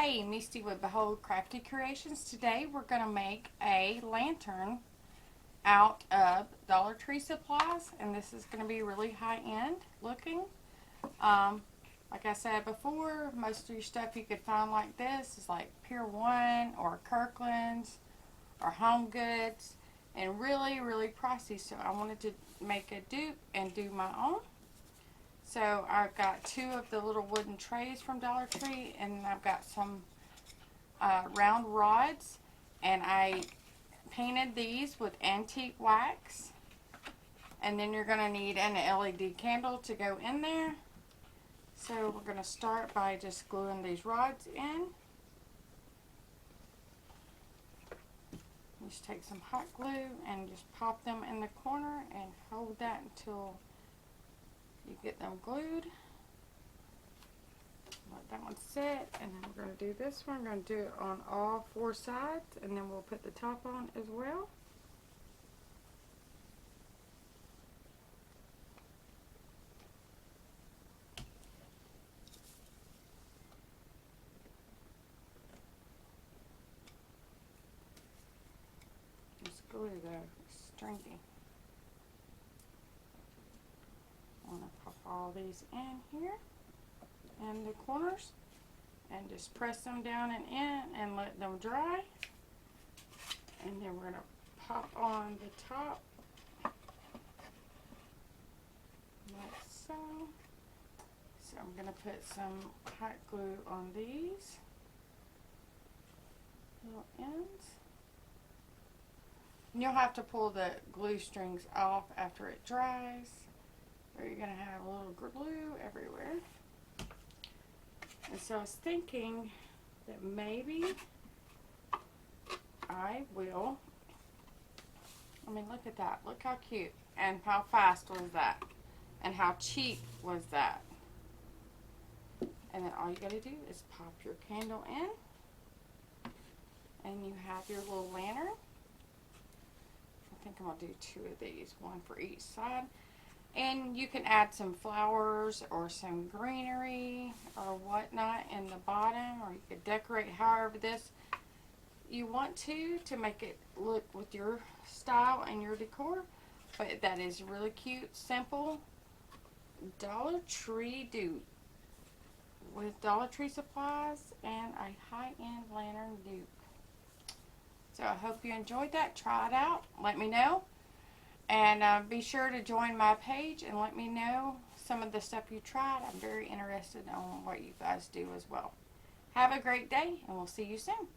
Hey, Misty with Behold Crafty Creations. Today we're going to make a lantern out of Dollar Tree supplies, and this is going to be really high-end looking. Like I said before, most of your stuff you could find like this is like Pier 1 or Kirkland's or Home Goods, and really pricey, so I wanted to make a dupe and do my own. So I've got two of the little wooden trays from Dollar Tree, and I've got some round rods, and I painted these with antique wax. And then you're going to need an LED candle to go in there. So we're going to start by just gluing these rods in. Just take some hot glue and just pop them in the corner and hold that until you get them glued. Let that one sit, and then we're going to do this one. We're going to do it on all four sides, and then we'll put the top on as well. Just glue the stringy. I'm going to pop all these in here and the corners, and just press them down and in and let them dry. And then we're going to pop on the top like so. So I'm going to put some hot glue on these little ends. And you'll have to pull the glue strings off after it dries, or you're going to have a little glue everywhere. And so I was thinking that maybe I will, look at that. Look how cute. And how fast was that? And how cheap was that? And then all you gotta do is pop your candle in, and you have your little lantern. I think I'm gonna do two of these, one for each side. And you can add some flowers or some greenery or whatnot in the bottom, or you could decorate however this you want to make it look with your style and your decor. But that is really cute, simple Dollar Tree dupe with Dollar Tree supplies and a high-end lantern dupe. So I hope you enjoyed that. Try it out. Let me know. And be sure to join my page and let me know some of the stuff you tried. I'm very interested on what you guys do as well. Have a great day, and we'll see you soon.